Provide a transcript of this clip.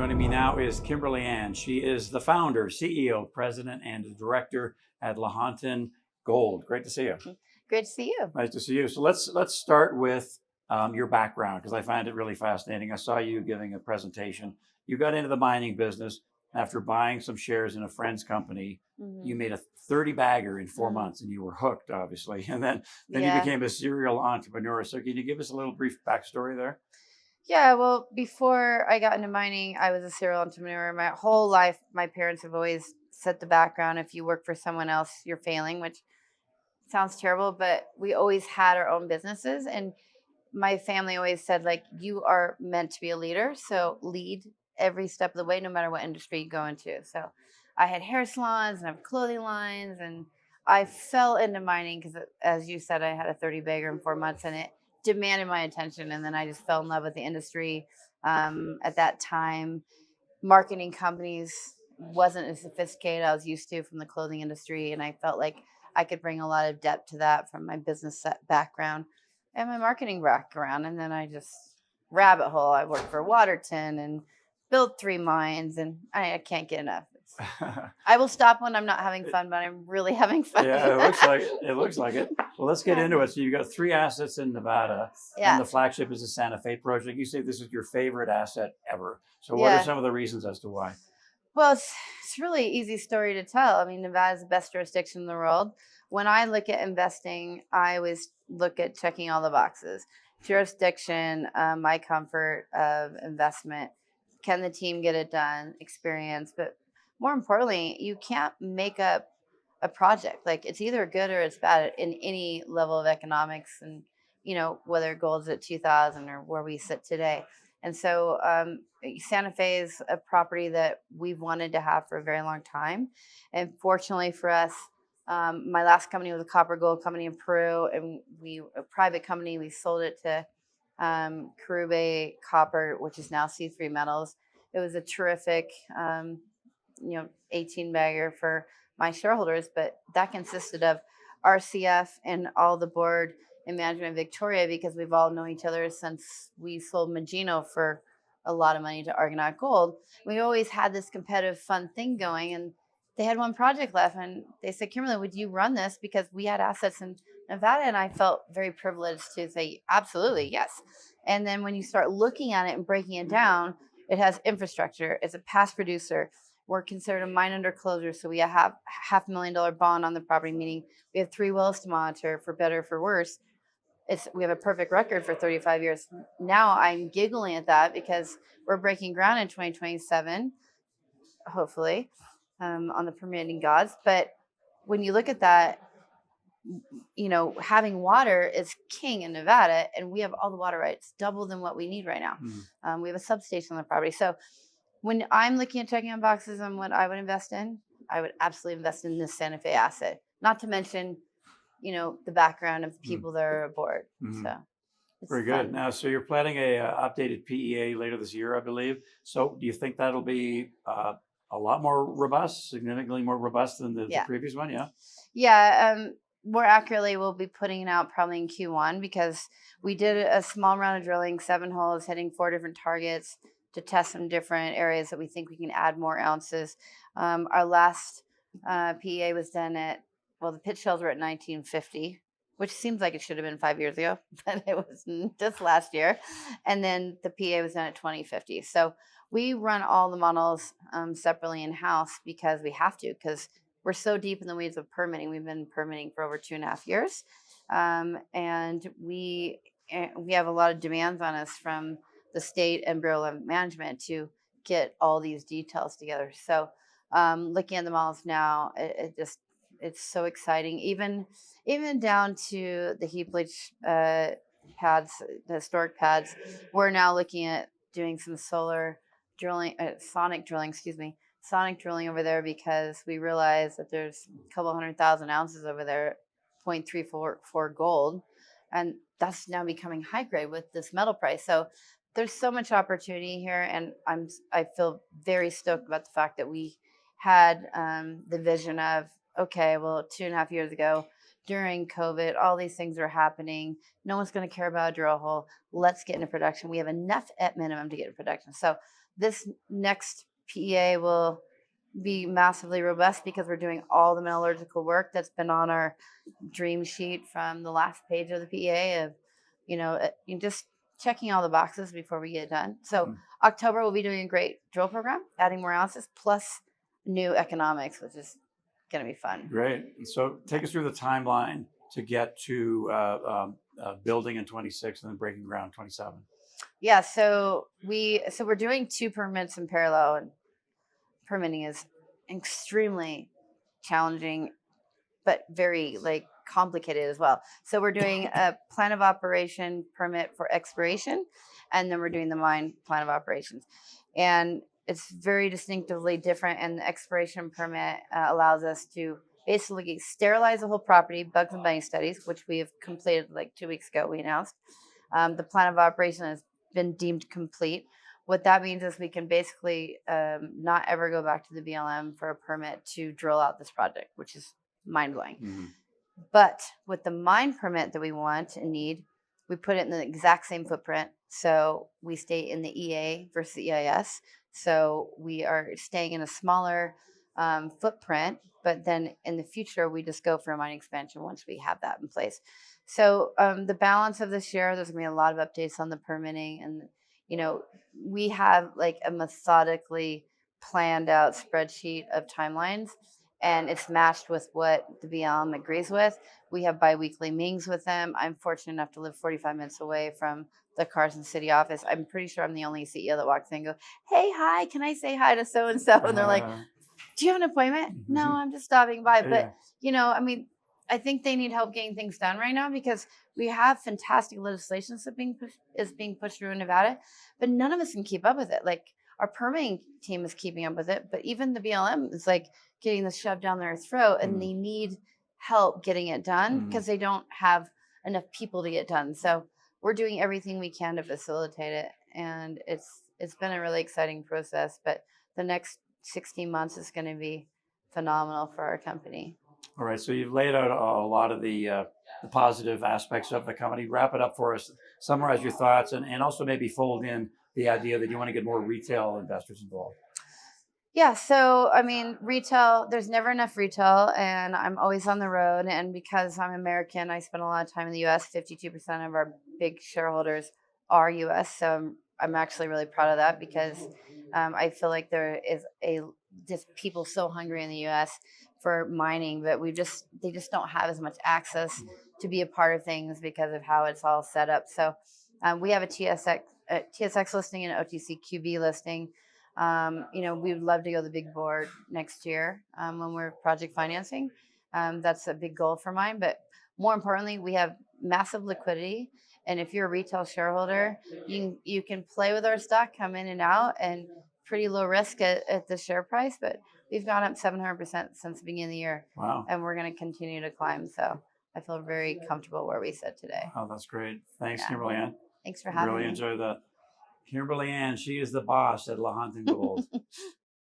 Joining me now is Kimberly Ann. She is the founder, CEO, president, and director at Lahontan Gold. Great to see you. Great to see you. Nice to see you. So let's start with your background, because I find it really fascinating. I saw you giving a presentation. You got into the mining business after buying some shares in a friend's company. Mm-hmm. You made a 30 bagger in 4 months, and you were hooked, obviously. And then you became a serial entrepreneur. So can you give us a little brief backstory there? Yeah, well, before I got into mining, I was a serial entrepreneur. My whole life, my parents have always set the background. If you work for someone else, you're failing, which sounds terrible, but we always had our own businesses. And my family always said, like, you are meant to be a leader. So lead every step of the way, no matter what industry you go into. So I had hair salons and I have clothing lines, and I fell into mining because, as you said, I had a 30 bagger in 4 months, and it demanded my attention. And then I just fell in love with the industry. At that time, marketing companies wasn't as sophisticated as I was used to from the clothing industry. And I felt like I could bring a lot of depth to that from my business background and my marketing background. And then I just rabbit hole. I worked for Waterton and built 3 mines, and I can't get enough. I will stop when I'm not having fun, but I'm really having fun. Yeah, it looks like it. Well, let's get into it. So you've got 3 assets in Nevada, and the flagship is the Santa Fe project. You say this is your favorite asset ever. So what are some of the reasons as to why? Well, it's really easy story to tell. I mean, Nevada is the best jurisdiction in the world. When I look at investing, I always look at checking all the boxes. Jurisdiction, my comfort of investment, can the team get it done, experience, but more importantly, you can't make up a project. Like, it's either good or it's bad in any level of economics, and whether gold's at 2000 or where we sit today. And so Santa Fe is a property that we've wanted to have for a very long time. And fortunately for us, my last company was a copper gold company in Peru, and a private company. We sold it to Carube Copper, which is now C3 Metals. It was a terrific 18 bagger for my shareholders, but that consisted of RCF and all the board and management of Victoria, because we've all known each other since we sold Magino for a lot of money to Argonaut Gold. We always had this competitive fun thing going, and they had one project left, and they said, Kimberly, would you run this? Because we had assets in Nevada, and I felt very privileged to say, absolutely, yes. And then when you start looking at it and breaking it down, it has infrastructure. It's a past producer. We're considered a mine under closure, so we have $500,000 bond on the property, meaning we have 3 wells to monitor, for better or for worse. We have a perfect record for 35 years. Now I'm giggling at that because we're breaking ground in 2027, hopefully, on the permitting gods. But when you look at that, having water is king in Nevada, and we have all the water rights, double than what we need right now. We have a substation on the property. So when I'm looking at checking on boxes on what I would invest in, I would absolutely invest in this Santa Fe asset. Not to mention, the background of the people that are aboard. So it's very good. Fun. Now, so you're planning a updated PEA later this year, I believe. So do you think that'll be a lot more robust, significantly more robust than the previous one? Yeah. Yeah. More accurately, we'll be putting it out probably in Q1, because we did a small round of drilling, 7 holes, hitting 4 different targets to test some different areas that we think we can add more ounces. Our last PEA was done the pit shells were at 1950, which seems like it should have been 5 years ago, but it was just last year. And then the PEA was done at 2050. So we run all the models separately in-house because we have to, because we're so deep in the weeds of permitting. We've been permitting for over 2.5 years. And we have a lot of demands on us from the state and Bureau of Management to get all these details together. So looking at the models now, it's so exciting. Even down to the heap leach pads, the historic pads, we're now looking at doing some solar drilling, sonic drilling over there, because we realize that there's a couple 100,000 ounces over there, 0.344 gold, and that's now becoming high grade with this metal price. So there's so much opportunity here, and I feel very stoked about the fact that we had the vision of, okay, well, 2.5 years ago during COVID, all these things are happening. No one's going to care about a drill hole. Let's get into production. We have enough at minimum to get into production. So This next PEA will be massively robust because we're doing all the metallurgical work that's been on our dream sheet from the last page of the PEA of, you just checking all the boxes before we get done. So October we'll be doing a great drill program, adding more ounces plus new economics, which is going to be fun. Great. So take us through the timeline to get to building in 26 and then breaking ground 27. Yeah, so we're doing 2 permits in parallel, and permitting is extremely challenging, but very complicated as well. So we're doing a plan of operation permit for exploration, and then we're doing the mine plan of operations, and it's very distinctively different. And the exploration permit allows us to basically sterilize the whole property, bugs and bunny studies, which we have completed 2 weeks ago. We announced the plan of operation has been deemed complete. What that means is we can basically not ever go back to the BLM for a permit to drill out this project, which is mind-blowing. Mm-hmm. But with the mine permit that we want and need, we put it in the exact same footprint. So we stay in the EA versus the EIS. So we are staying in a smaller footprint, but then in the future, we just go for a mine expansion once we have that in place. So the balance of this year, there's going to be a lot of updates on the permitting. And, we have a methodically planned out spreadsheet of timelines, and it's matched with what the BLM agrees with. We have biweekly meetings with them. I'm fortunate enough to live 45 minutes away from the Carson City office. I'm pretty sure I'm the only CEO that walks in and goes, "Hey, hi, can I say hi to so-and-so?" And they're like, "Do you have an appointment?" "No, I'm just stopping by." But, I think they need help getting things done right now because we have fantastic legislation that's being pushed through in Nevada, but none of us can keep up with it. Our permitting team is keeping up with it, but even the BLM is getting this shoved down their throat, and they need help getting it done because they don't have enough people to get done. So we're doing everything we can to facilitate it, and it's been a really exciting process. But the next 16 months is going to be phenomenal for our company. All right, so you've laid out a lot of the positive aspects of the company. Wrap it up for us. Summarize your thoughts, and also maybe fold in the idea that you want to get more retail investors involved. Yeah, so retail, there's never enough retail, and I'm always on the road. And because I'm American, I spend a lot of time in the US. 52% of our big shareholders are US. So I'm actually really proud of that because I feel like there is just people so hungry in the US for mining, but they just don't have as much access to be a part of things because of how it's all set up. So we have a TSX listing and an OTCQB listing. We would love to go to the big board next year when we're project financing. That's a big goal for mine. But more importantly, we have massive liquidity. And if you're a retail shareholder, you can play with our stock, come in and out, and pretty low risk at the share price. But we've gone up 700% since the beginning of the year. Wow. And we're going to continue to climb. So I feel very comfortable where we sit today. Oh, that's great. Thanks, Kimberly Ann. Thanks for having me. Really enjoyed that. Kimberly Ann, she is the boss at Lahontan Gold.